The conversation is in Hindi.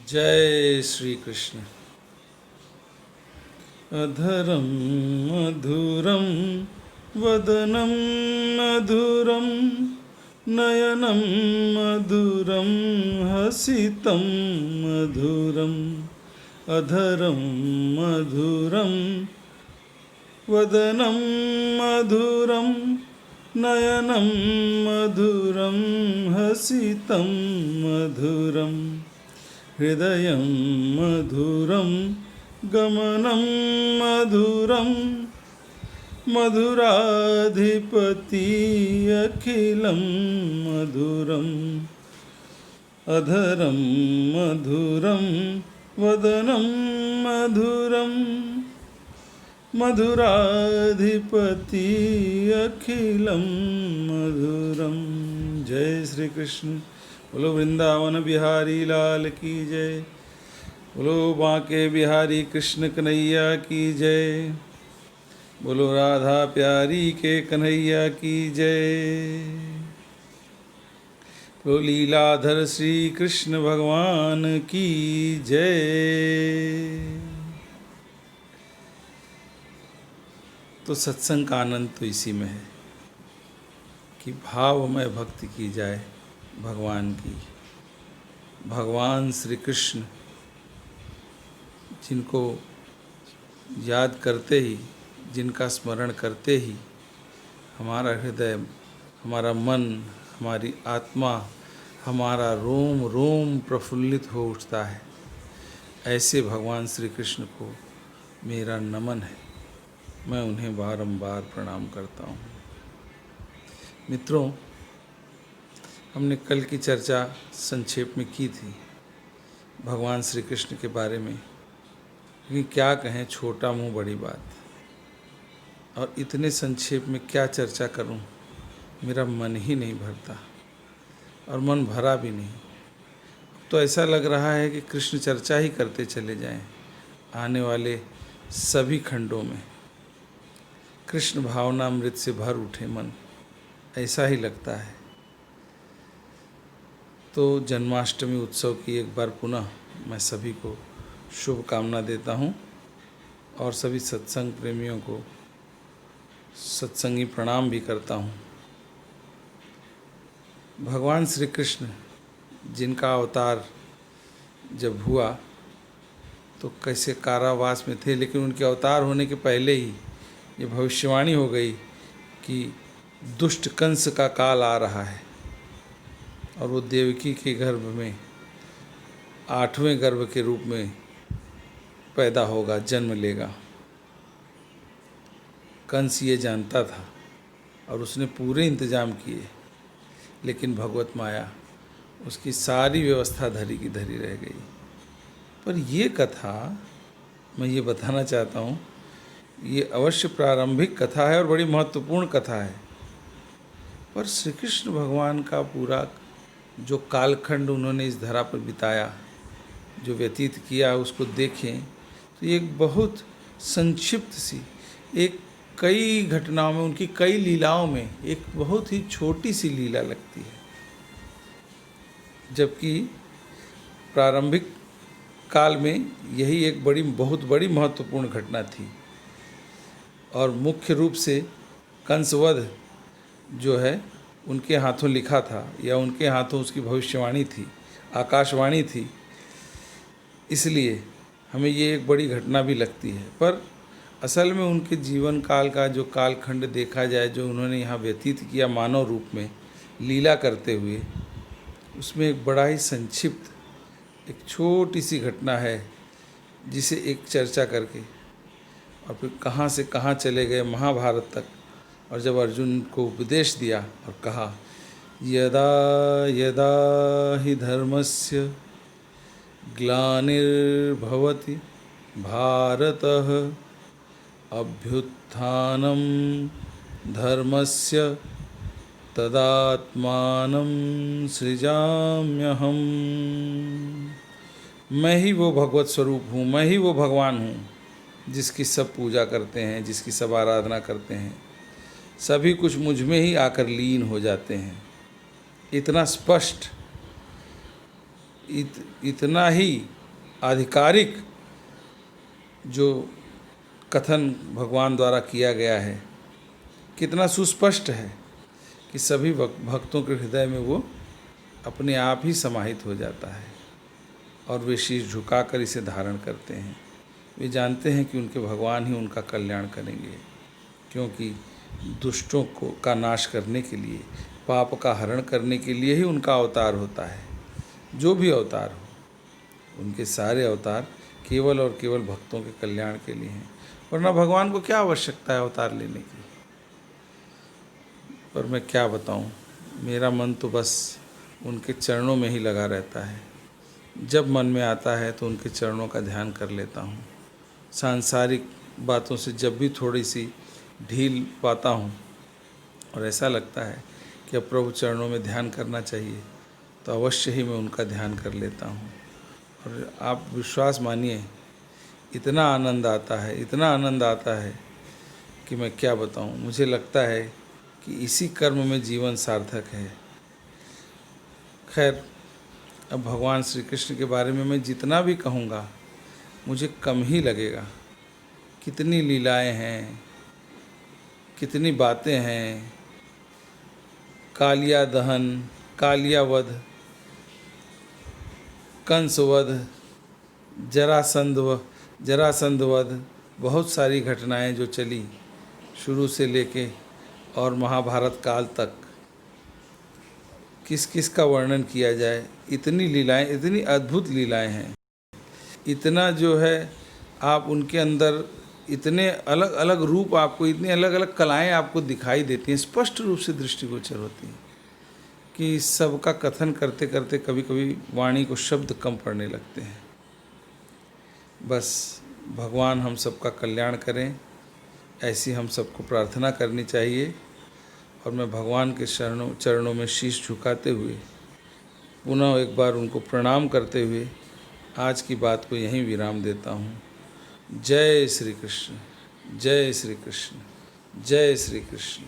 जय श्री कृष्ण। अधरम मधुरम वदनम मधुरम नयनम मधुरम हसितम मधुरम। अधरम मधुरम वदनम मधुरम नयनम मधुरम हसितम मधुरम। हृदयं मधुरं गमनं मधुरं मधुराधिपति अखिलं मधुरम्। अधरं मधुरं वदनं मधुरं मधुराधिपति अखिलं मधुरम। जय श्री कृष्ण। बोलो वृंदावन बिहारी लाल की जय। बोलो बांके बिहारी कृष्ण कन्हैया की जय। बोलो राधा प्यारी के कन्हैया की जय। बोलो लीलाधर श्री कृष्ण भगवान की जय। तो सत्संग का आनंद तो इसी में है कि भावमय भक्ति की जाए भगवान की। भगवान श्री कृष्ण जिनको याद करते ही, जिनका स्मरण करते ही हमारा हृदय, हमारा मन, हमारी आत्मा, हमारा रोम रोम प्रफुल्लित हो उठता है, ऐसे भगवान श्री कृष्ण को मेरा नमन है। मैं उन्हें बारंबार प्रणाम करता हूँ। मित्रों, हमने कल की चर्चा संक्षेप में की थी भगवान श्री कृष्ण के बारे में, लेकिन क्या कहें, छोटा मुंह बड़ी बात, और इतने संक्षेप में क्या चर्चा करूं, मेरा मन ही नहीं भरता और मन भरा भी नहीं। तो ऐसा लग रहा है कि कृष्ण चर्चा ही करते चले जाएं आने वाले सभी खंडों में। कृष्ण भावनामृत से भर उठे मन, ऐसा ही लगता है। तो जन्माष्टमी उत्सव की एक बार पुनः मैं सभी को शुभकामना देता हूँ और सभी सत्संग प्रेमियों को सत्संगी प्रणाम भी करता हूँ। भगवान श्री कृष्ण जिनका अवतार जब हुआ तो कैसे कारावास में थे, लेकिन उनके अवतार होने के पहले ही ये भविष्यवाणी हो गई कि दुष्ट कंस का काल आ रहा है और वो देवकी के गर्भ में 8वें गर्भ के रूप में पैदा होगा, जन्म लेगा। कंस ये जानता था और उसने पूरे इंतजाम किए, लेकिन भगवत माया उसकी सारी व्यवस्था धरी की धरी रह गई। पर ये कथा मैं ये बताना चाहता हूँ, ये अवश्य प्रारंभिक कथा है और बड़ी महत्वपूर्ण कथा है, पर श्री कृष्ण भगवान का पूरा जो कालखंड उन्होंने इस धरा पर बिताया, जो व्यतीत किया, उसको देखें तो ये एक बहुत संक्षिप्त सी, एक कई घटनाओं में, उनकी कई लीलाओं में एक बहुत ही छोटी सी लीला लगती है, जबकि प्रारंभिक काल में यही एक बहुत बड़ी महत्वपूर्ण घटना थी। और मुख्य रूप से कंसवध जो है उनके हाथों लिखा था, या उनके हाथों उसकी भविष्यवाणी थी, आकाशवाणी थी, इसलिए हमें ये एक बड़ी घटना भी लगती है। पर असल में उनके जीवन काल का जो कालखंड देखा जाए, जो उन्होंने यहाँ व्यतीत किया मानव रूप में लीला करते हुए, उसमें एक बड़ा ही संक्षिप्त एक छोटी सी घटना है, जिसे एक चर्चा करके और फिर कहाँ से कहाँ चले गए महाभारत तक। और जब अर्जुन को उपदेश दिया और कहा, यदा यदा हि धर्मस्य ग्लानिर्भवति भारतः अभ्युत्थानं धर्मस्य तदात्मानं सृजाम्यहम्। मैं ही वो भगवत स्वरूप हूँ, मैं ही वो भगवान हूँ जिसकी सब पूजा करते हैं, जिसकी सब आराधना करते हैं। सभी कुछ मुझ में ही आकर लीन हो जाते हैं। इतना स्पष्ट इतना ही आधिकारिक जो कथन भगवान द्वारा किया गया है, कितना सुस्पष्ट है कि सभी भक्तों के हृदय में वो अपने आप ही समाहित हो जाता है और वे शीश झुकाकर इसे धारण करते हैं। वे जानते हैं कि उनके भगवान ही उनका कल्याण करेंगे, क्योंकि दुष्टों का नाश करने के लिए, पाप का हरण करने के लिए ही उनका अवतार होता है। जो भी अवतार हो, उनके सारे अवतार केवल और केवल भक्तों के कल्याण के लिए हैं, वरना भगवान को क्या आवश्यकता है अवतार लेने की। पर मैं क्या बताऊं, मेरा मन तो बस उनके चरणों में ही लगा रहता है। जब मन में आता है तो उनके चरणों का ध्यान कर लेता हूँ। सांसारिक बातों से जब भी थोड़ी सी ढील पाता हूँ और ऐसा लगता है कि अब प्रभु चरणों में ध्यान करना चाहिए, तो अवश्य ही मैं उनका ध्यान कर लेता हूँ। और आप विश्वास मानिए, इतना आनंद आता है, इतना आनंद आता है कि मैं क्या बताऊँ। मुझे लगता है कि इसी कर्म में जीवन सार्थक है। खैर, अब भगवान श्री कृष्ण के बारे में मैं जितना भी कहूँगा मुझे कम ही लगेगा। कितनी लीलाएं हैं, कितनी बातें हैं। कालिया दहन, कालिया वध, कंस वध, जरासंध वध, बहुत सारी घटनाएं जो चली शुरू से लेके और महाभारत काल तक, किस किस का वर्णन किया जाए। इतनी लीलाएं, इतनी अद्भुत लीलाएं हैं। इतना जो है आप उनके अंदर इतने अलग अलग रूप, आपको इतनी अलग अलग कलाएं आपको दिखाई देती हैं, स्पष्ट रूप से दृष्टिगोचर होती हैं कि सबका कथन करते करते कभी कभी वाणी को शब्द कम पड़ने लगते हैं। बस भगवान हम सबका कल्याण करें, ऐसी हम सबको प्रार्थना करनी चाहिए। और मैं भगवान के चरणों में शीश झुकाते हुए, पुनः एक बार उनको प्रणाम करते हुए आज की बात को यहीं विराम देता हूँ। जय श्री कृष्ण, जय श्री कृष्ण, जय श्री कृष्ण।